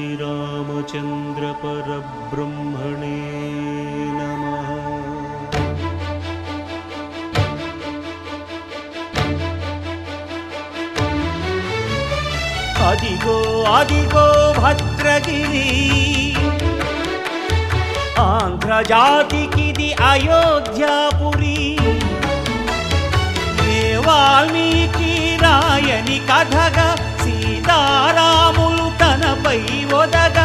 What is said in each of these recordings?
श्रीरामचंद्र परब्रह्मणे नमः। अदिगो अदिगो भद्रगिरी आंध्रजातिकिदि अयोध्यापुरी वाल्मीकि रायनि कथगा सीतारामुलु तनपै ओदग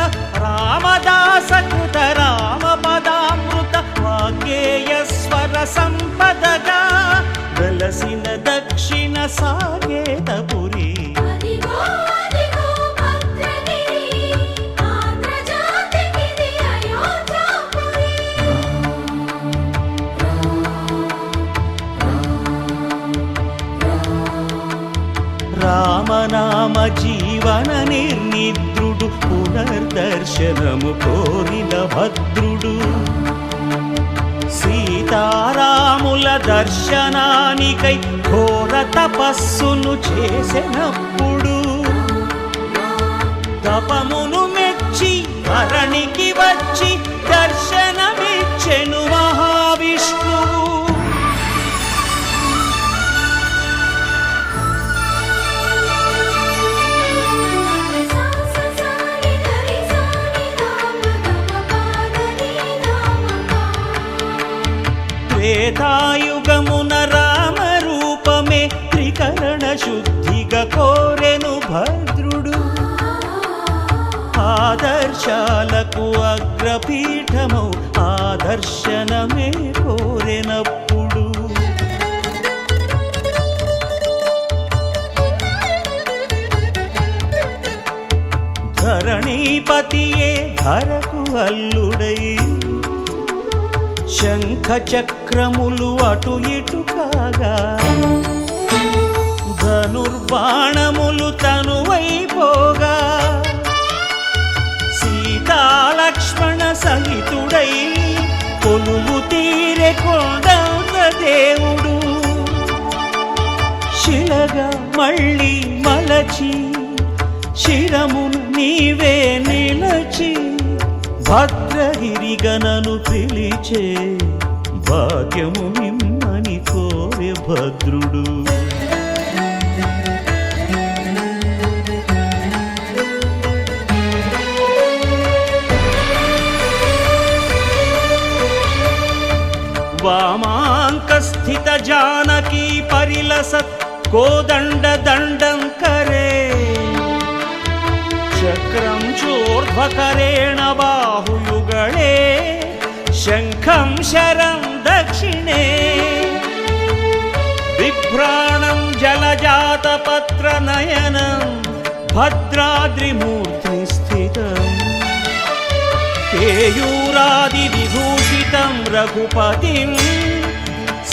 रामदास कृत रामपदामृत वाग्गेयस्वर संपदगा वेलसिन दक्षिण साकेतपुरी। రామనామ జీవన నిర్నిద్రుడు పునర్దర్శనము కోరిన భద్రుడు సీతారాముల దర్శనానికై ఘోర తపస్సును చేసినప్పుడు తపమును మెచ్చి ధరణికి వచ్చి దర్శనమిచ్చెను మహావిష్ణువు। త్రేతాయుగమున రామ రూపమే త్రికరణ శుద్ధిగా కోరెను భద్రుడు ఆదర్శాలకు అగ్రపీఠమౌ ఆదర్శనమే కోరెనప్పుడు ధరణీపతియే ధరకు అల్లుడై శంఖ చక్రములు అటు ఇటు కాగా ధనుర్బాణములు తనువైపోగా సీతాలక్ష్మణ సహితుడై కొలువు తీరె కొండంత దేవుడు శిలగా మళ్ళీ మలచి శిరమును నీవే నిలచి భద్రగిరిగనను పిలిచే భాగ్యము మిమ్మని కోరె భద్రుడు। వామాంక స్థిత జానకీ పరిలసత్ కోదండ దండం కరే చక్రం చోర్ధ్వకరేణ బాహుయుగళే శంఖం శరం దక్షిణే బిభ్రాణం జలజాతపత్ర నయనం భద్రాద్రిమూర్తి స్థితం కేయూరాది విభూషితం రఘుపతిం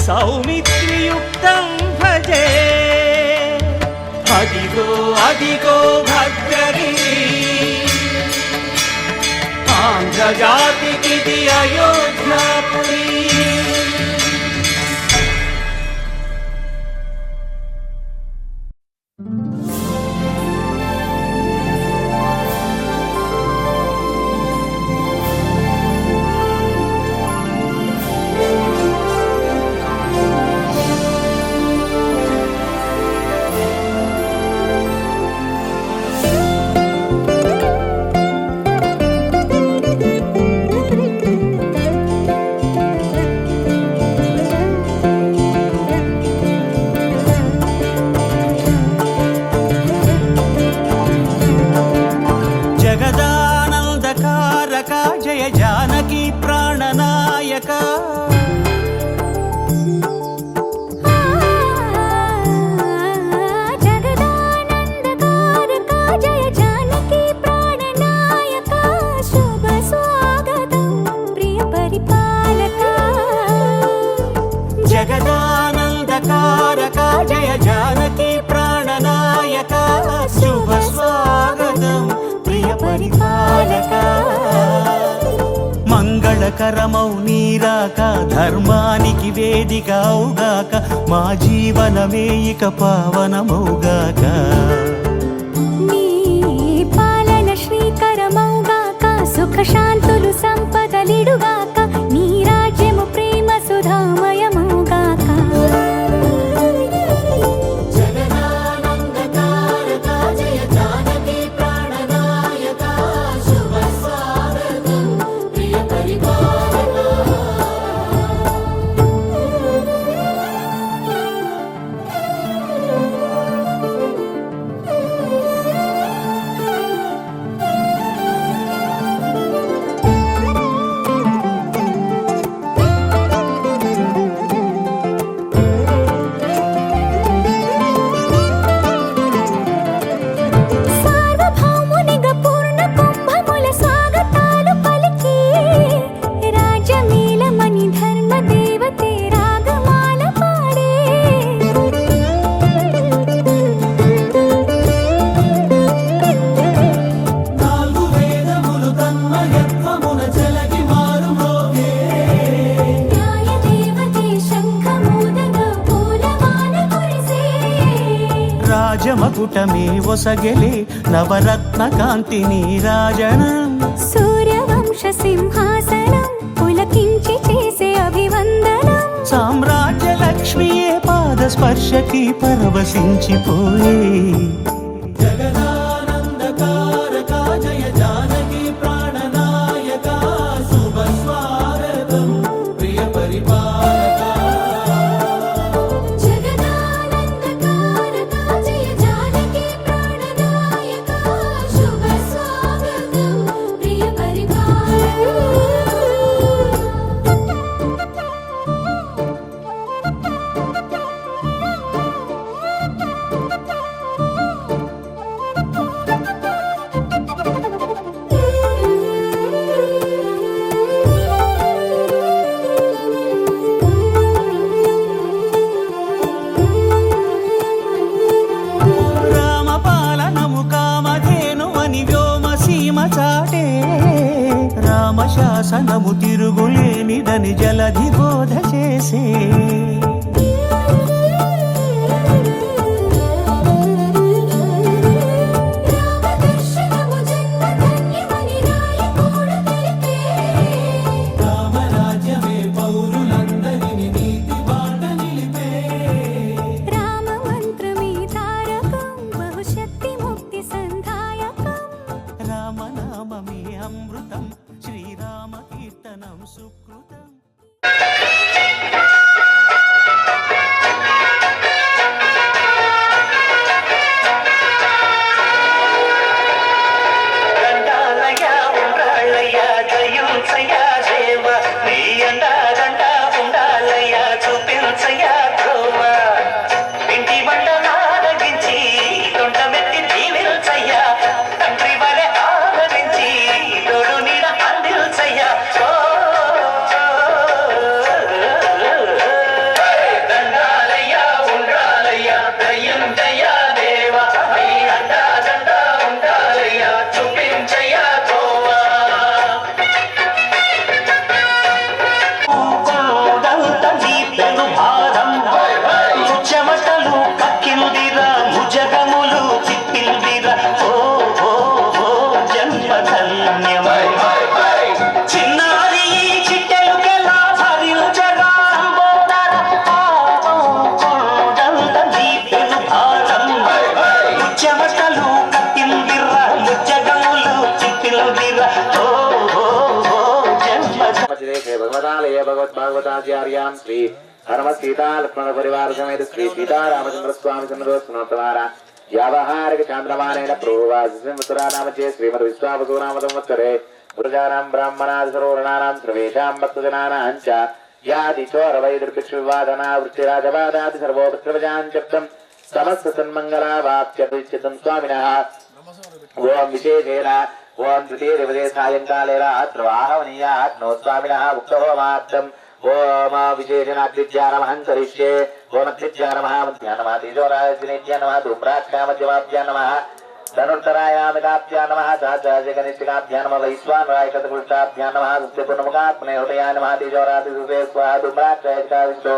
సౌమిత్రియుక్తం భజే। అదిగో అదిగో భద్రగిరి ఆంధ్రజాతికిది అయోధ్యాపురి। जय जानकी प्राणनायक शुभ स्वागतम् పరిపాలక మంగళకరమౌ నీరాక ధర్మానికి వేదిక అవుగాక మా జీవనమే ఇక పావనమౌగాక నీ పాలన శ్రీకరమౌగాక సుఖ శాంతులు సంపదలిడుగాక నీ రాజ్యము ప్రేమ సుధామయమౌగాక రాజమకుటమే ఒసగెలే నవరత్న కాంతి నీరాజనం సూర్యవంశ సింహాసనం పులకించి చేసే అభివందనం సామ్రాజ్య లక్ష్మియే పాద స్పర్శకి పరవశించిపోయే జగదానందకారక జయ జానకి ప్రాణనాయక శుభ స్వాగతం ప్రియ పరిపాలక రామశాసనము తిరుగులేనిదని జలధి బోధ చేసే రామరాజ్యమే పౌరులందరిని నీతి బాట నిలిపే రామ మంత్రమే తారకం బహుశక్తి ముక్తి సంధాయకం రామనామమే అమృతం శ్రీరామ కీర్తనం సుకృతం भगवतालय भगवत्भागवताचार्यां श्री हनुम सीता लक्ष्मण परिवार समेत श्री सीतारामचंद्र स्वामी चंद्रोत्सवोत्तमारा व्यावहारिक चांद्रमानेन प्रोवासमुद्रा नाम चे श्रीमद् विश्वावसु नाम संवत्सरे प्रजानां ब्राह्मणादि सर्ववर्णानां सर्वेषां भक्तजनानां च यादिचोरवैदुर्भिक्षुवादना वृत्तिराजवादादि सर्वोपत्रवजाञ्चक्तं समस्त सन्मङ्गलावाप्त्यभिष्यतं स्वामिनः ओम विशेषेण ओम तृतीय दिवसे सायंकाले रात्रवाहवनीयात् नो स्वामिनः उक्तहोमार्थम् ओम विशेषेण अग्निज्ञानमहं करिष्ये ओम अग्निज्ञानमः मध्याह्नमः तेजोराजनिज्ञानमः धूम्राक्षामध्यमाभ्यां नमः धनुर्धरायामिकाभ्यां नमः सहस्राजगनिष्ठिकाभ्यां नमः वैश्वानराय कृतकृष्टाभ्यां नमः सत्यपूर्णमुखात्मने हृदयाय नमः तेजोरादिसूते स्वाहा धूम्राक्षयकाविष्टो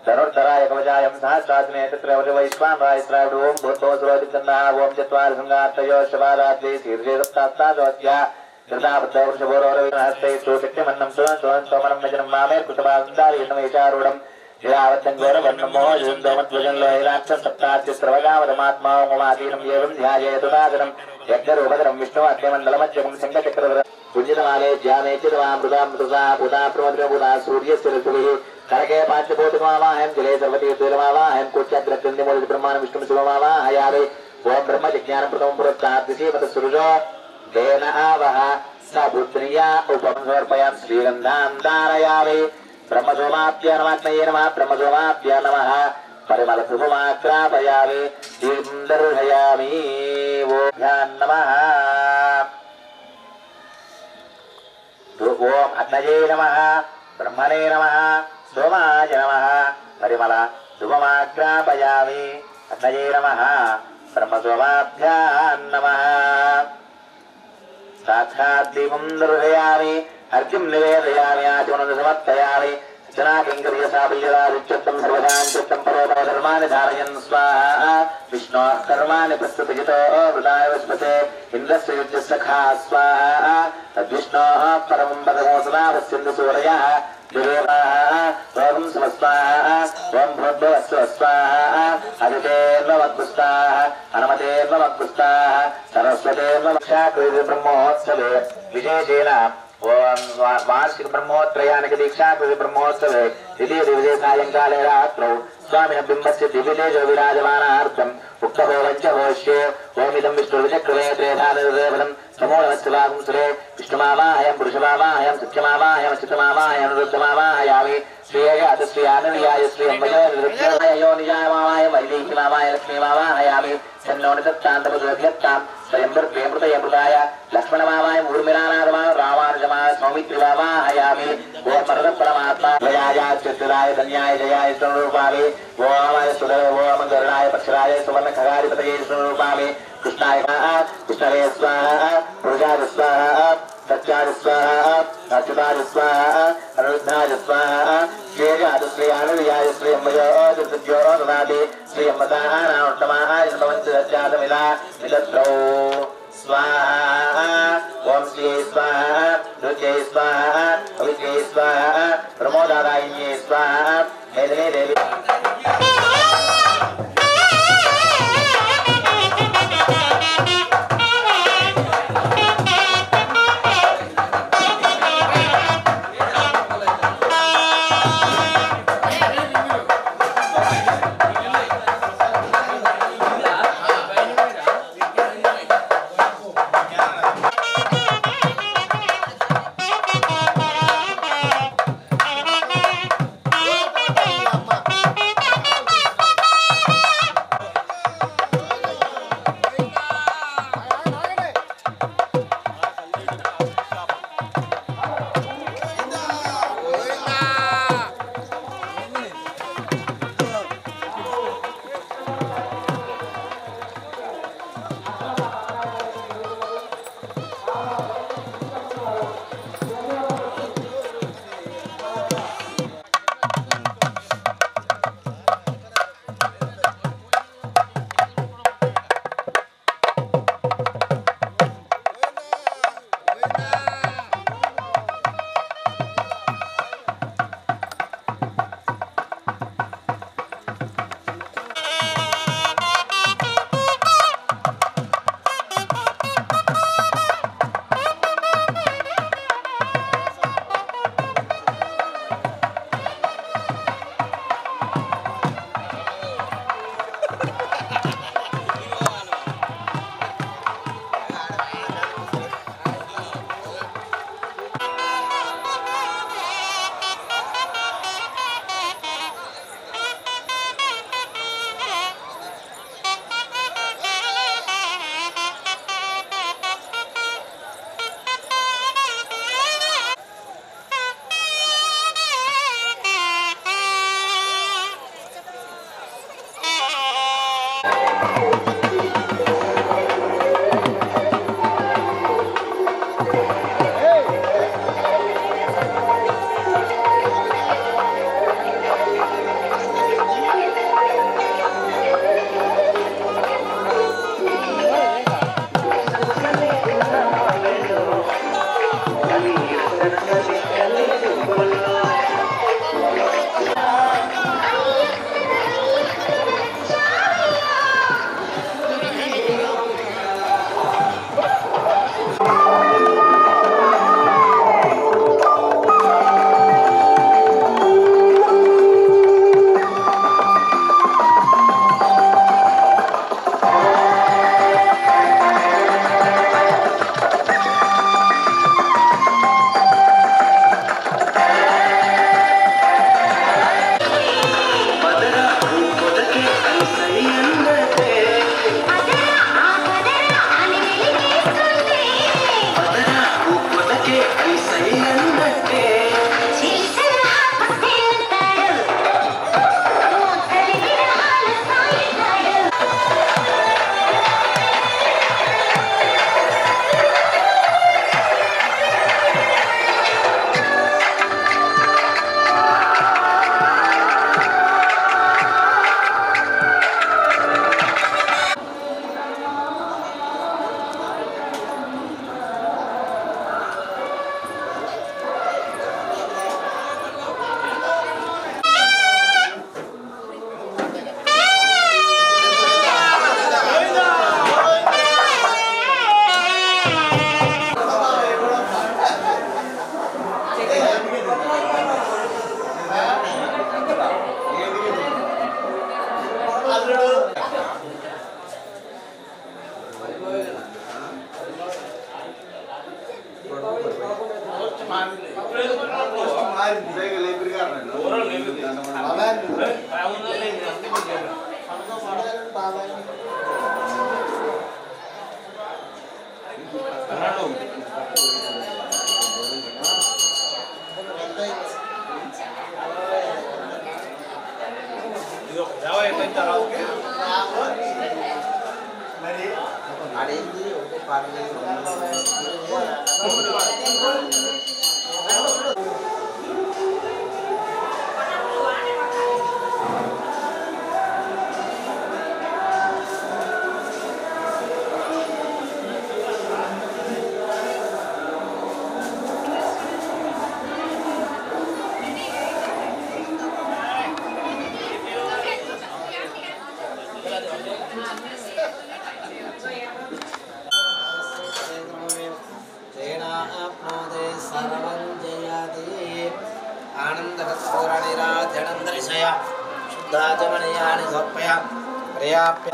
धनुर्धराय कवचायं सहस्राजने तत्र वैश्वानराय त्रावड ओम भूतोऽसुरोदितन्नः ओम चत्वारि संगात्रयो शवारात्रि शीर्षे सप्तास्तादोऽध्या कृताबद्धवृषभोरविहस्ते सुशक्तिमन्नं सुरं सोमनं वजनं मामेर कृतवासुन्दारीर्णमेचारूढं ीरावत्सङ्गोरवर्णमो युन्दोमध्वजन्लोहिराक्षसप्ताच्युस्रवगावरमात्मा उमादीनं एवं ध्यायेतुदागरं यज्ञरूपधरं विष्णु अग्निमण्डलमध्यगं शङ्खचक्रधरं पुञ्जितमाले ज्यामेचितवामृता पुता प्रमद्रपुता सूर्यस्य ऋतुभिः करके पाञ्चभूतमावाहं जले सर्वतीर्थमावाहं कोट्याग्रग्रन्थिमूलित ब्रह्माण्ड विष्णुं शिवमावाहयामि ओं ब्रह्मजिज्ञानं प्रथमं पुरस्ताद्विषीमतसुरुजो तेन आवह स पुत्र्या उपसमर्पयामि श्रीगन्धां धारयामि ब्रह्मसोमाभ्य नमः नमः ब्रह्मसोमाभ्य नमः परिमलधूपमाग्रापयामि दर्शयामि ओभ्यां नमः ओम अग्नये नमः ब्रह्मणे नमः सोमाय नमः परिमल धूपमाग्रापयामि अग्नये नमः ब्रह्मसोमाभ्यां नमः साक्षात् दीपं दर्शयामि अर्घ्यं निवेदयामि आचमनं समर्पयामि जनाकिङ्कर्यसाबिल्यदादित्यर्थं सर्वदाञ्चित्तं परोपधर्माणि धारयन् स्वाहा विष्णोः कर्माणि प्रस्तुतजितो हृदाय वस्पते इन्द्रस्य युज्यस्य खा स्वाहा तद्विष्णोः परमं पदमोसना वस्यन्तु सूरयः देवाः ओं समस्वाहा ओं भूर्भुवस्सु स्वाहा अदितेर्वमग्गुस्ताः हनुमतेर्वमग्गुस्ताः सरस्वतेर्वमक्षाकृति ब्रह्मोत्सवे विशेषेण ओम वार्षिक ब्रह्मोत्रयानिक दीक्षा ब्रह्मोत्सवे द्वितीय सायंकाले रात्रौ स्वामिनः बिम्बस्य दिव्यतेजो विराजमानार्थम् उक्तभोवञ्चभोष्ये ओमिदं विष्णुर्विचक्रमे त्रेधानिर्देवनं समूलमस्तवागं सुरे विष्णुमावाहयं पुरुषमावाहयं सत्यमावाहयं चित्तमावाहयं रुद्रमावाहयामि श्रीयात श्रीयानवियाय श्री अम्बयोनिरुद्राय योनिजाय मावाहयं वैदेहीमावाहय लक्ष्मीमावाहयामि सन्नोनितत्तान्तमधुरभ्यत्तां स्वयंवृतयमृताय लक्ष्मणमावाय मूर्मिरानादमाय रामानुजमाय सौमित्रिमावाहयामि ओं परमात्मा जयाय धन्याय जयाय स्वरूपामि ओम सुधरे ओम गरुडाय पक्षराय सुवर्ण खगाधिपतये स्वरूपामि कृष्णाय कृष्णवे स्वाहा पुरुषाय स्वाहा सत्याय स्वाहा अच्युताय स्वाहा अनिरुद्धाय स्वाहा श्रीयाद श्रीयानवियाय श्री अम्बयो ददाति श्री अम्बतानामुत्तमाय भवन्ति मिलत्रौ स्वाहा ओम श्री स्वाहा रुच्यै स्वाहा पवित्रै स्वाहा प्रमोदादायिन्यै स्वाहा मेदिनी देवी शुद्धाचमनीयानि समर्पय पर्याप्य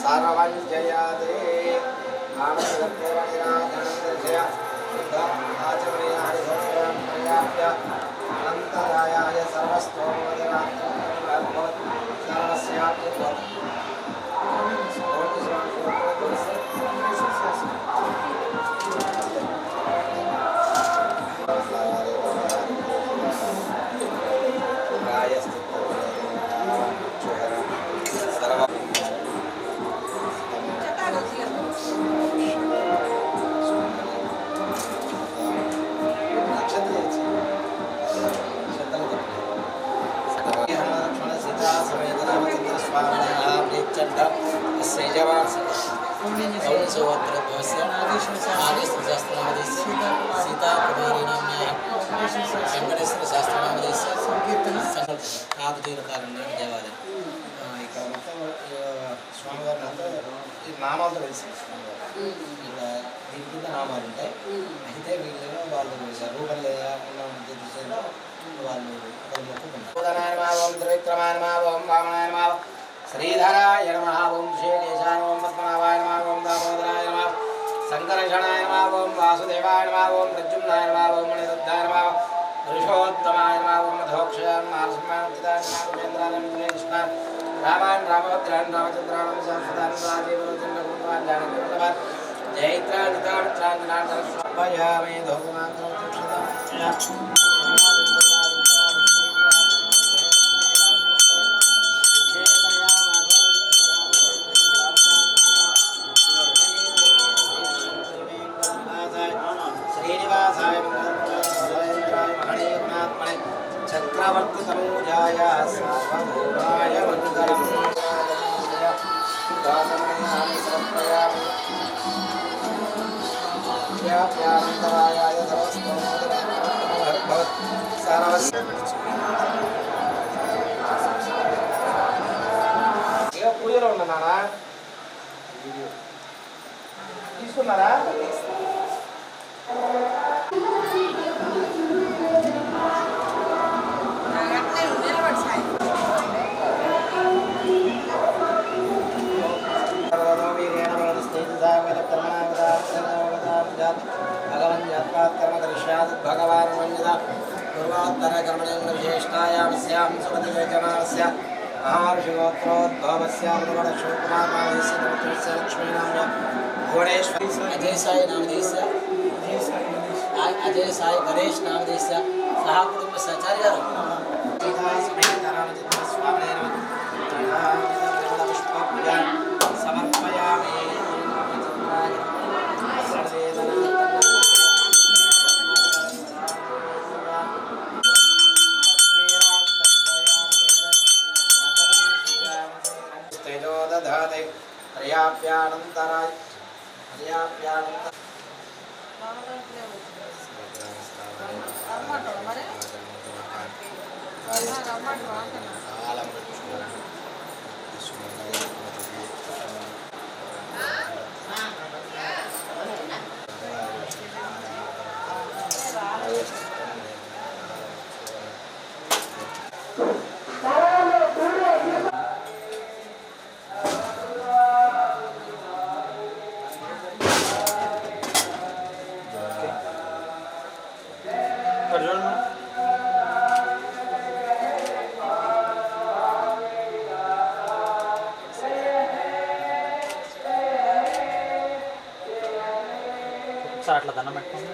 सर्वं जयादे आनन्दकर्पूरनिराजनं दर्शय शुद्धाचमनीयानि समर्पय पर्याप्य अनन्तरायाय सर्वस्तोमदेवात्मकं सर्वस्यापि వెంకటేశ్వర శాస్త్రనామదేశ నామతీరకాలన్న దేవాలయం ఇక్కడ మొత్తం స్వామివారిని అంతా ఈ నామాలతో వెలిసింది స్వామివారు. ఇలా దీని కింద నామాలు ఉంటాయి. అయితే వీళ్ళు వాళ్ళు రూపం లేదా వాళ్ళు మొక్కుకుంటారు. త్రివిక్రమాయ నమః, ఓం వామనాయ నమః, శ్రీధరాయ నమః, ఓం శ్రీకేశాయ నమః, పద్మనాభాయ నమః, ఓం దామోదరాయ నమః, శంకరషణాయ నమః, ఓం వాసుదేవాయ నమః, ఓం ప్రద్యుమ్నాయ నమః, ఓం మణిరుద్ధాయ నమః, పురుషోత్తమాయ నమః, ఓం మధోక్షయాయ నమః, సింహాయ నమః, ఉపేంద్రాయ నమః, కృష్ణాయ రామాయణ రామభద్రాయ రామచంద్రాయ శాశ్వతాయ రాజీవచంద్రకుమార్ జానకీవల్లభాయ జైత్రాంజనాథయామి ధోమాంతరం శ్రీనివాసాయ చక్రవర్తి తనూజాయ సార్వభౌమాయ మంగళం దాసమయామి సమర్పయామి వ్యాప్యానంతరాయాయ సర్వస్య పూజలో ఉన్నానా తీసుకున్నారా? भगवान् वन्यता पूर्वोत्तर कर्मणेन्द्र विशेषतायामस्यां सुमतिवेकनास्य महार्षिगोत्रोद्भवस्य शिवकुमारनामस्य लक्ष्मीनाम्य भुवनेश्वरी अजय साई नामदेस्य अजय साई गणेश नामदेस्य सह कुटुंब सहचार्य समर्पयामि पर्याप्यानंतराय पर्याप्यानंतर ఒకసారి అట్లా దండం పెట్టుకోండి.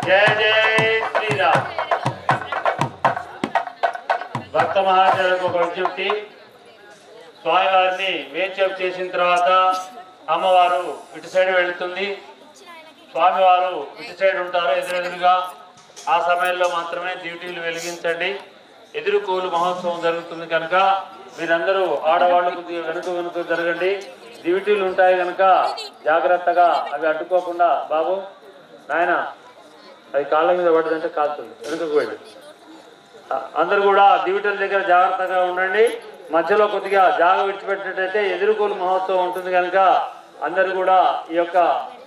జయ జయ శ్రీరామ్. భక్త మహాశయులకు ఒక విజ్ఞప్తి, స్వామివారిని వేంచేపు చేసిన తర్వాత అమ్మవారు ఇటు సైడ్ వెళుతుంది, స్వామివారు ఇటు సైడ్ ఉంటారు ఎదురెదురుగా. ఆ సమయంలో మాత్రమే డ్యూటీలు వెలిగించండి. ఎదురుకోలు మహోత్సవం జరుగుతుంది కనుక మీరందరూ ఆడవాళ్ళు కొద్దిగా వెనుక జరగండి. డ్యూటీలు ఉంటాయి కనుక జాగ్రత్తగా అవి అడ్డుకోకుండా. బాబు నాయన అది కాళ్ళ మీద పడ్డదంటే కాలుతుంది, వెనుకకు వెళ్ళి. అందరూ కూడా డ్యూటీల దగ్గర జాగ్రత్తగా ఉండండి. మధ్యలో కొద్దిగా జాగ విడిచిపెట్టినట్టయితే ఎదురుకోలు మహోత్సవం ఉంటుంది కనుక అందరూ కూడా ఈ యొక్క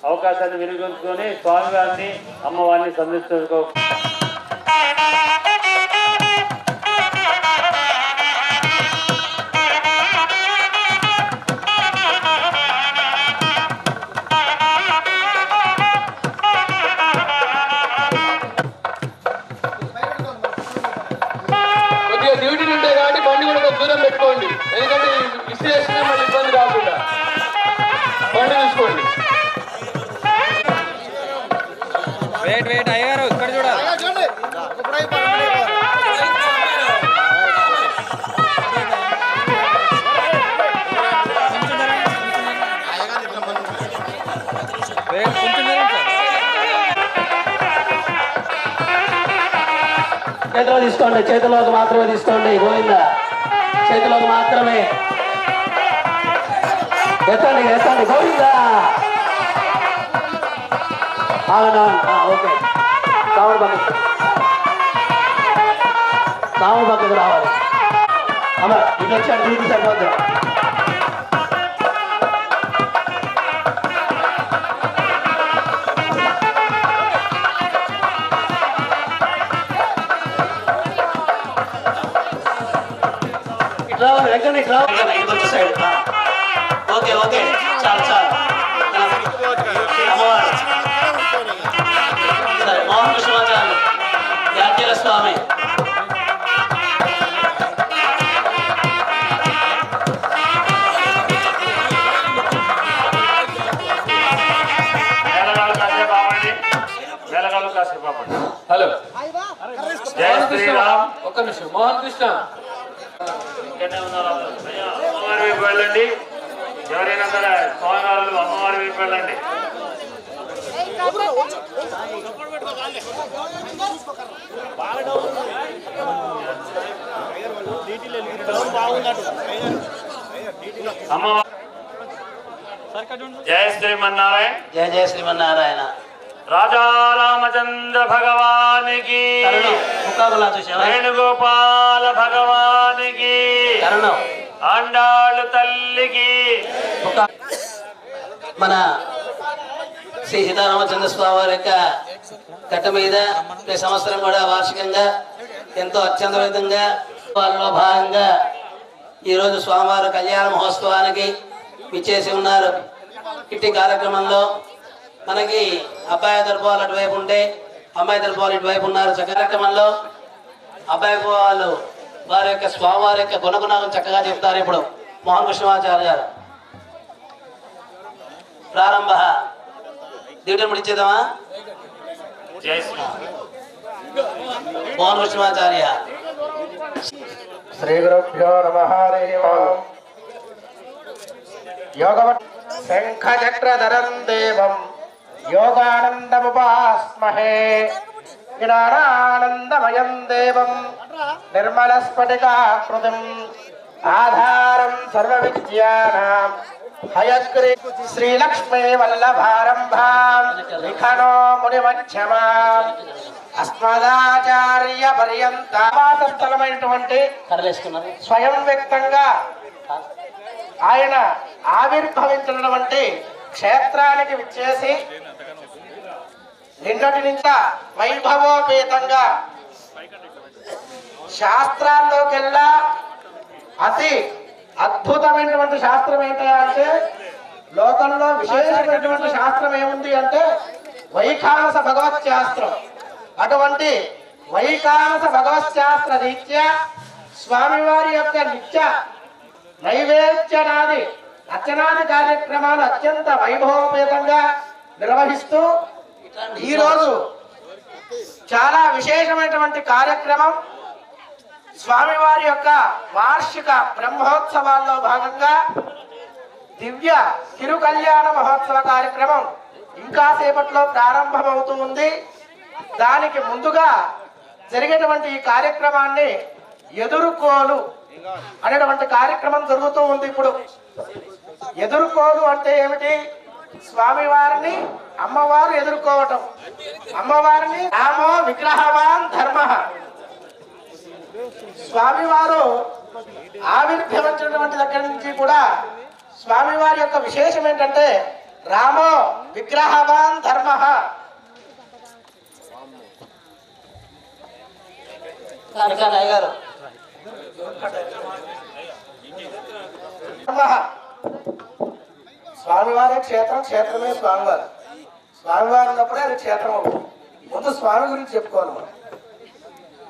అవకాశాన్ని వినియోగించుకొని స్వామివారిని అమ్మవారిని సందర్శించుకో. కొద్దిగా డ్యూటీలు ఉంటాయి కాబట్టి బండి కూడా కొంచెం దూరం పెట్టుకోండి, ఎందుకంటే విశ్లేషణ మళ్ళీ ఇబ్బంది కాకుండా బండి చూసుకోండి. వెయిట్ అయ్యారు ఇక్కడ చూడాలి. చేతిలో తీసుకోండి, చేతిలోకి మాత్రమే తీసుకోండి. గోవింద చేతిలోకి మాత్రమే ఎత్తండి, ఎత్తండి. గోవింద ఓకే. కావుడు పక్కకు, కావుడు పక్కకు రావాలి. అమ్మ ఇటు వచ్చాడు, డ్యూటీ సరిపోద్దు. సైడ్ ఓకే ఓకే చాలు చాలు. అమ్మవారు సరే, మోహన్ కృష్ణాచార్యులు యాజ్ఞల స్వామి. హలో జయ శ్రీరామ్. ఒక్క నిమిషం. మోహన్ కృష్ణ అమ్మవారి వైపు వెళ్ళండి. ఎవరైనా సరే స్వామివారు అమ్మవారి వైపు వెళ్ళండి. అమ్మవారు జయ శ్రీమన్నారాయణ. జయ జయ శ్రీమన్నారాయణ. రాజా రామచంద్ర భగవానికి, ముఖాబులా చూసావా? వేణుగోపాల భగవానికి, ఆండాళ్ళు తల్లికి. మన శ్రీ సీతారామచంద్ర స్వామి వారి యొక్క కట్ట మీద ప్రతి సంవత్సరం కూడా వార్షికంగా ఎంతో అత్యంతవిధంగా వాళ్ళలో భాగంగా ఈరోజు స్వామివారి కళ్యాణ మహోత్సవానికి విచ్చేసి ఉన్నారు. ఇట్టి కార్యక్రమంలో మనకి అబ్బాయి తరపు వాళ్ళు అటువైపు ఉంటే అమ్మాయి తరపు వాళ్ళు ఇటువైపు ఉన్నారు. కార్యక్రమంలో అబ్బాయి వాళ్ళు వారి యొక్క స్వామివారి యొక్క గుణగుణాలను చక్కగా చెప్తారు. ఇప్పుడు మోహన్ కృష్ణమాచార్య గారు ప్రారంభ డ్యూటీ ముడిచేద్దామా? మోహన్ కృష్ణమాచార్య. శ్రీ గురుభ్యో నమః. యోగవత్ శంఖచక్రధరం దేవం యోగానందముపాస్మహే. జ్ఞానానందమయం దేవం నిర్మలస్ఫటికాకృతిం ఆధారం సర్వవిద్యానాం హయగ్రీ శ్రీలక్ష్మీ వల్లభారంభాం విఖనో మునిమధ్యమాం అస్మదాచార్య పర్యంత స్థలమైనటువంటి స్వయం వ్యక్తంగా ఆయన ఆవిర్భవించినటువంటి క్షేత్రానికి విచ్చేసి నిన్నటి నుంచి వైభవోపేతంగా శాస్త్రాల్లోకెల్లా అతి అద్భుతమైనటువంటి శాస్త్రం ఏంటంటే, లోకంలో విశేషమైనటువంటి శాస్త్రం ఏముంది అంటే వైఖానస భగవత్ శాస్త్రం. అటువంటి వైఖానస భగవత్ శాస్త్ర రీత్యా స్వామివారి యొక్క నిత్య నైవేద్యనాది అర్చనాది కార్యక్రమాలు అత్యంత వైభవోపేతంగా నిర్వహిస్తూ ఈరోజు చాలా విశేషమైనటువంటి కార్యక్రమం. స్వామివారి యొక్క వార్షిక బ్రహ్మోత్సవాల్లో భాగంగా దివ్య తిరు కళ్యాణ మహోత్సవ కార్యక్రమం ఇంకా సేపట్లో ప్రారంభమవుతూ ఉంది. దానికి ముందుగా జరిగేటువంటి ఈ కార్యక్రమాన్ని ఎదుర్కోలు అనేటువంటి కార్యక్రమం జరుగుతూ ఉంది. ఇప్పుడు ఎదుర్కోలు అంటే ఏమిటి? స్వామివారిని అమ్మవారు ఎదుర్కోవటం. అమ్మవారిని రామో విగ్రహవాన్ ధర్మ. స్వామివారు ఆవిర్భవించినటువంటి దగ్గర నుంచి కూడా స్వామివారి యొక్క విశేషం ఏంటంటే రామో విగ్రహవాన్ ధర్మ. గారు స్వామివారి క్షేత్రం, క్షేత్రమే స్వామివారు. స్వామివారు ఉన్నప్పుడే అది క్షేత్రం అవుతుంది. ముందు స్వామి గురించి చెప్పుకోవాలి మనం.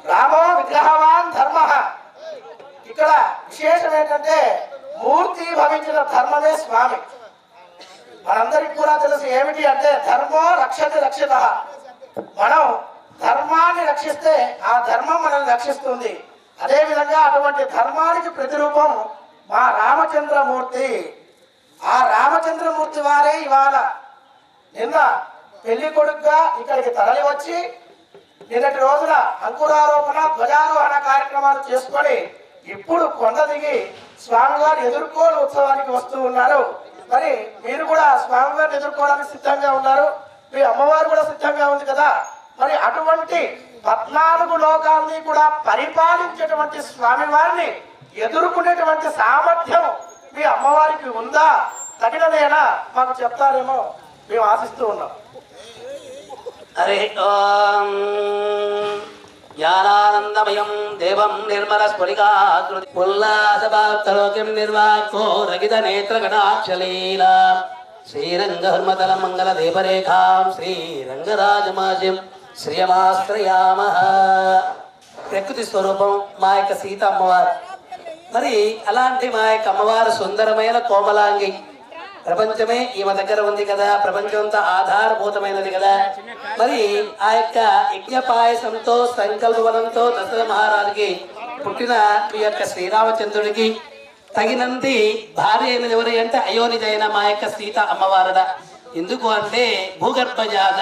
రామో విగ్రహవాన్ ధర్మ. ఇక్కడ విశేషం ఏంటంటే మూర్తి భవించిన ధర్మమే స్వామి. మనందరికి కూడా తెలుసు ఏమిటి అంటే ధర్మో రక్షతి రక్షిత. మనం ధర్మాన్ని రక్షిస్తే ఆ ధర్మం మనల్ని రక్షిస్తుంది. అదేవిధంగా అటువంటి ధర్మానికి ప్రతిరూపం మా రామచంద్రమూర్తి. ఆ రామచంద్రమూర్తి వారే ఇవాళ నిన్న పెళ్లి కొడుకుగా ఇక్కడికి తరలి వచ్చి నిన్నటి రోజున అంకురారోపణ, ధ్వజారోహణ కార్యక్రమాలు చేసుకొని ఇప్పుడు కొండ దిగి స్వామివారి ఎదుర్కోలు ఉత్సవానికి వస్తూ ఉన్నారు. మరి మీరు కూడా స్వామివారిని ఎదుర్కోవడానికి సిద్ధంగా ఉన్నారు. మీ అమ్మవారు కూడా సిద్ధంగా ఉంది కదా. మరి అటువంటి 14 లోకాలని కూడా పరిపాలించేటువంటి స్వామివారిని ఎదుర్కొనేటువంటి సామర్థ్యం మీ అమ్మవారికి ఉందా? తగినదేనా? మాకు చెప్తారేమో మేము ఆశిస్తూ ఉన్నాం. హరి ఓం జ్ఞానానందమయం దేవం నిర్మల స్ఫులికాకృతి ఉల్లాసభాక్తలోకిం నిర్వాక్తో రగిత నేత్రగణాక్షలీల శ్రీరంగహర్మతల మంగళ దేవరేఖాం శ్రీరంగరాజమాజం శ్రియమాశ్రయామః. ప్రకృతి స్వరూపం మా యొక్క సీత అమ్మవారు. మరి అలాంటి మా యొక్క అమ్మవారు సుందరమైన కోమలాంగి. ప్రపంచమే ఈమె దగ్గర ఉంది కదా, ప్రపంచంతో ఆధారభూతమైనది కదా. మరి ఆ యొక్క యజ్ఞ పాయసంతో సంకల్పబలంతో దశరథ మహారాజుకి పుట్టిన ఈ యొక్క శ్రీరామచంద్రుడికి తగినంది భార్య అయినది ఎవరి అంటే అయోనిజైన మా యొక్క సీత అమ్మవారడ. ఎందుకు అంటే భూగర్భజాత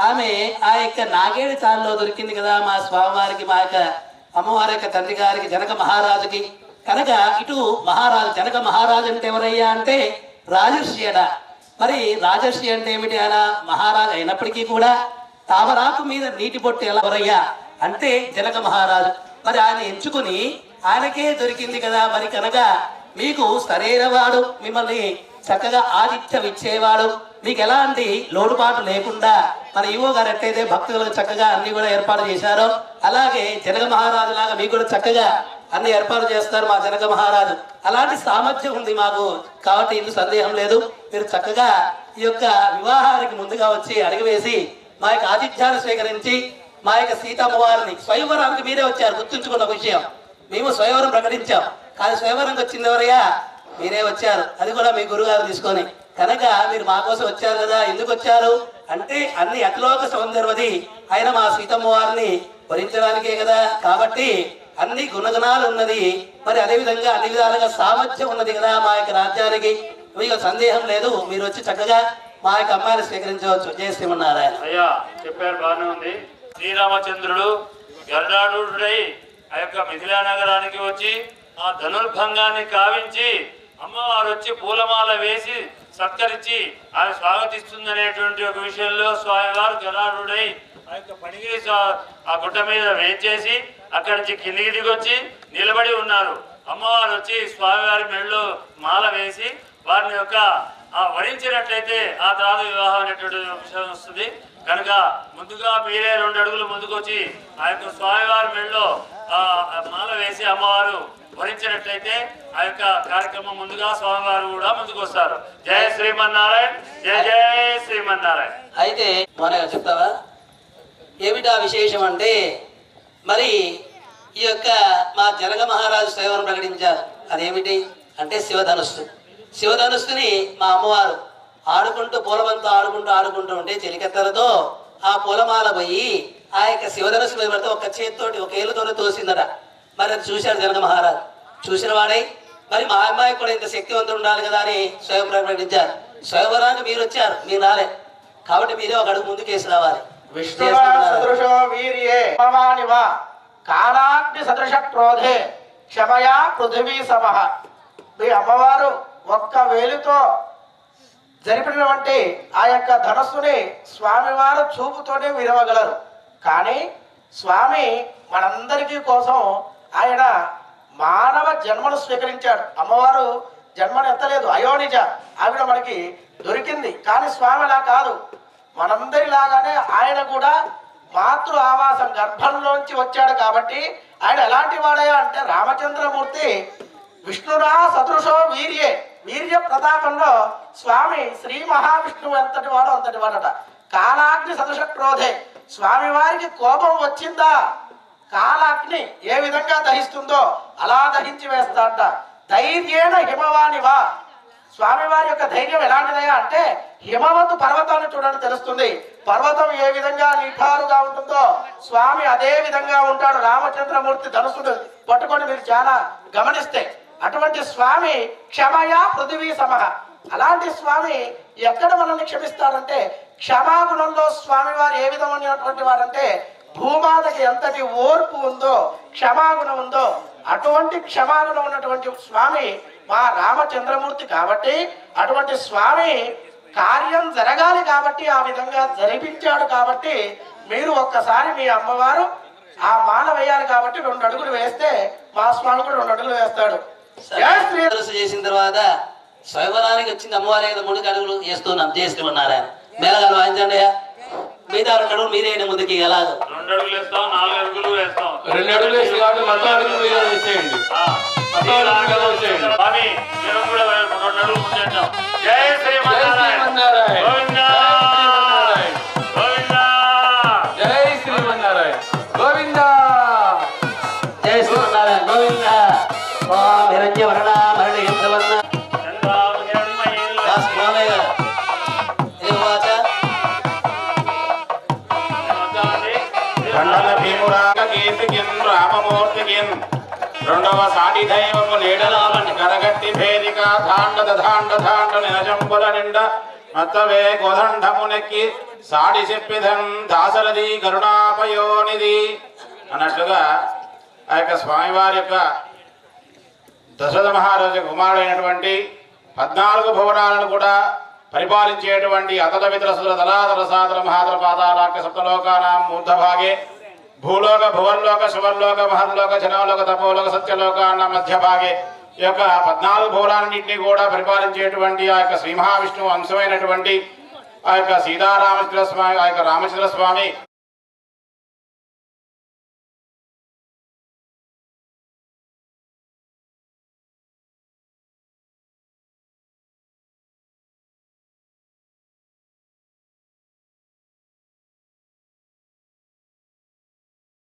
ఆమె ఆ యొక్క నాగేడి తాళ్ళలో దొరికింది కదా మా స్వామివారికి, మా యొక్క అమ్మవారి యొక్క తండ్రి గారికి జనక మహారాజుకి. కనుక ఇటు మహారాజు జనక మహారాజు అంటే ఎవరయ్యా అంటే రాజర్షి అడ. మరి రాజర్షి అంటే ఏమిటి? ఆయన మహారాజు అయినప్పటికీ కూడా తామరాకు మీద నీటి బొట్టు ఎలా ఎవరయ్యా అంటే జనక మహారాజు. మరి ఆయన ఎంచుకుని ఆయనకే దొరికింది కదా. మరి కనుక మీకు సరైన వాడు, మిమ్మల్ని చక్కగా ఆతిథ్యం ఇచ్చేవాడు, మీకు ఎలాంటి లోటుపాటు లేకుండా మన ఈవో గారు ఎట్టయితే భక్తులకు చక్కగా అన్ని కూడా ఏర్పాటు చేశారో అలాగే జనక మహారాజు లాగా మీకు కూడా చక్కగా అన్ని ఏర్పాటు చేస్తారు మా జనక మహారాజు. అలాంటి సామర్థ్యం ఉంది మాకు. కాబట్టి ఇందుకు సందేహం లేదు. మీరు చక్కగా ఈ యొక్క వివాహానికి ముందుగా వచ్చి అడిగివేసి మా యొక్క ఆతిథ్యాన్ని స్వీకరించి మా యొక్క సీతమ్మవారిని స్వయంవరానికి మీరే వచ్చారు. గుర్తుంచుకున్న విషయం, మేము స్వయంవరం ప్రకటించాం కానీ స్వయంవరంకి వచ్చింది ఎవరయ్యా? మీరే వచ్చారు. అది కూడా మీ గురుగారు తీసుకొని. కనుక మీరు మా కోసం వచ్చారు కదా. ఎందుకు వచ్చారు అంటే అన్ని అతిలోక సౌందర్యవది అయిన మా సీతమ్మ వారిని వరించడానికే కదా. కాబట్టి అన్ని గుణగణాలు ఉన్నది. మరి అదేవిధంగా అన్ని విధాలుగా సామర్థ్యం ఉన్నది కదా మా యొక్క రాజ్యానికి. మీకు సందేహం లేదు. మీరు వచ్చి చక్కగా మా యొక్క అమ్మాయిని స్వీకరించవచ్చు. జయ శ్రీమన్నారాయణ. అయ్యా చెప్పారు, బాగానే ఉంది. శ్రీరామచంద్రుడు గరుడారూఢుడై ఆ యొక్క మిథిలా నగరానికి వచ్చి ఆ ధనుర్భంగాన్ని కావించి అమ్మవారు వచ్చి పూలమాల వేసి సత్కరించి ఆయన స్వాగతిస్తుందనేటువంటి ఒక విషయంలో స్వామివారు గరుడారూఢుడై ఆ యొక్క పనిగిరి ఆ గుట్ట మీద వేయించేసి అక్కడి నుంచి కిందికి దిగొచ్చి నిలబడి ఉన్నారు. అమ్మవారు వచ్చి స్వామివారి మెడలో మాల వేసి వారిని యొక్క వరించినట్లయితే ఆ తర్వాత వివాహం అనేటువంటి విషయం వస్తుంది. కనుక ముందుగా మీరే 2 అడుగులు ముందుకు వచ్చి ఆ యొక్క స్వామివారి మెడలో మాల వేసి అమ్మవారు వరించినట్లయితే ఆ యొక్క కార్యక్రమం ముందుగా స్వామివారు కూడా ముందుకు వస్తారు. జయ శ్రీమన్నారాయణ, జయ జయ శ్రీమన్నారాయణ. అయితే మన చెప్తావా ఏమిటా విశేషం అంటే మరి ఈ యొక్క మా జనక మహారాజు సేవను ప్రకటించారు. అదేమిటి అంటే శివధనుస్సు. శివధనుస్సుని మా అమ్మవారు ఆడుకుంటూ పూలవంతో ఆడుకుంటూ ఉంటే చెలికత్తెలతో ఆ పూలమాల పోయి ఆ యొక్క శివధనుసు మీద పడితే ఒక చేతితోటి ఒక ఏళ్ళతోనే తోసిందట. మరి అది చూశాడు జనక మహారాజు. చూసిన వాడై మరి మా అమ్మాయి కూడా ఇంత శక్తివంతుడు ఉండాలి కదా అని స్వయం ప్రకటించారు. స్వయంవరానికి మీరు వచ్చారు, మీరు రాలే కాబట్టి మీరే ఒక అడుగు ముందుకేసి రావాలి. సదృశో వీర్యే భవానివా కాలాగ్ని సదృశ క్రోధే క్షమయా పృథివీ సమః. మీ అమ్మవారు ఒక్క వేలుతో జరిపినటువంటి ఆ యొక్క ధనస్సుని స్వామివారు చూపుతోనే విరవగలరు. కానీ స్వామి మనందరికీ కోసం ఆయన మానవ జన్మను స్వీకరించాడు. అమ్మవారు జన్మను ఎత్తలేదు, అయోనిజ ఆవిడ మనకి దొరికింది. కానీ స్వామి అలా కాదు, మనందరిలాగానే ఆయన కూడా మాతృ ఆవాసం గర్భంలోంచి వచ్చాడు. కాబట్టి ఆయన ఎలాంటి వాడయా అంటే రామచంద్రమూర్తి విష్ణురా సదృశో వీర్యే, వీర్య ప్రతాపంలో స్వామి శ్రీ మహావిష్ణువు ఎంతటి వాడో అంతటి వాడట. కాలాగ్ని సదృశ క్రోధే, స్వామి వారికి కోపం వచ్చిందా కాలాగ్ని ఏ విధంగా దహిస్తుందో అలా దహించి వేస్తాడట. ధైర్యేణ హిమవానివా, స్వామివారి యొక్క ధైర్యం ఎలాంటిదయా అంటే హిమవతు పర్వతాన్ని చూడండి తెలుస్తుంది. పర్వతం ఏ విధంగా నిఠారుగా ఉంటుందో స్వామి అదే విధంగా ఉంటాడు. రామచంద్రమూర్తి ధనుసుడు పట్టుకొని మీరు చాలా గమనిస్తే అటువంటి స్వామి క్షమయా పృథివీ సమః. అలాంటి స్వామి ఎక్కడ మనల్ని క్షమిస్తాడంటే క్షమాగుణంలో స్వామివారు ఏ విధమైనటువంటి వాడంటే భూమాతకి ఎంతటి ఓర్పు ఉందో క్షమాగుణం ఉందో అటువంటి క్షమాగుణం ఉన్నటువంటి స్వామి మా రామచంద్రమూర్తి. కాబట్టి అటువంటి స్వామి కార్యం జరగాలి కాబట్టి ఆ విధంగా జరిపించాడు. కాబట్టి మీరు ఒక్కసారి మీ అమ్మవారు ఆ మాల వేయాలి కాబట్టి 2 అడుగులు వేస్తే మా స్వామి కూడా 2 అడుగులు వేస్తాడు. ధనుసు చేసిన తర్వాత స్వయంవరానికి వచ్చింది అమ్మవారి మీద 3 అడుగులు చేస్తున్నారాయన. మేళగాలు వాయించండి. మిగతా 2 అడుగులు మీరే ముందుకి ఎలాగో 2 అడుగులు వేస్తాం, 4 అడుగులు వేస్తాం. 2 అడుగులు వేసి కాబట్టి మొత్తం అడుగులు వేసేయండి. స్వామి మీరు కూడా 2 అడుగులు ముంచేద్దాం. జై శ్రీమన్నారాయణ. గోవిందా గోవిందా జై శ్రీమన్నారాయణ గోవిందా. జై శ్రీమన్నారాయణ గోవిందా. ఓం హిరణ్య వర్ణ మరణ యంత్రవర్ణ స్వామయ్య రామమూర్తికిన్ రెండవ సాటి దైవము నీడలామని కరగట్టి భేదిక ధాండ ధాండ ధాండ నినజంబుల నిండ మత్తవే కోదండమునెక్కి సాటి చెప్పిదం దాసరది కరుణాపయోనిది అన్నట్లుగా ఆ యొక్క స్వామివారి యొక్క దశరథ మహారాజు కుమారుడైనటువంటి 14 భువనాలను కూడా పరిపాలించేటువంటి అతల వితల సుర దళాదల సాదర మహాదల పాదాలాక్య సప్తలోకానాం మూర్ధభాగే భూలోక భువర్లోక శువర్లోక మహర్లోక జనలోక తపోలోక సత్యలోకాన్న మధ్యభాగే ఈ యొక్క 14 భువనాలన్నింటినీ కూడా పరిపాలించేటువంటి ఆ యొక్క శ్రీ మహావిష్ణువు అంశమైనటువంటి ఆ యొక్క సీతారామచంద్ర స్వామి, ఆ యొక్క రామచంద్ర స్వామి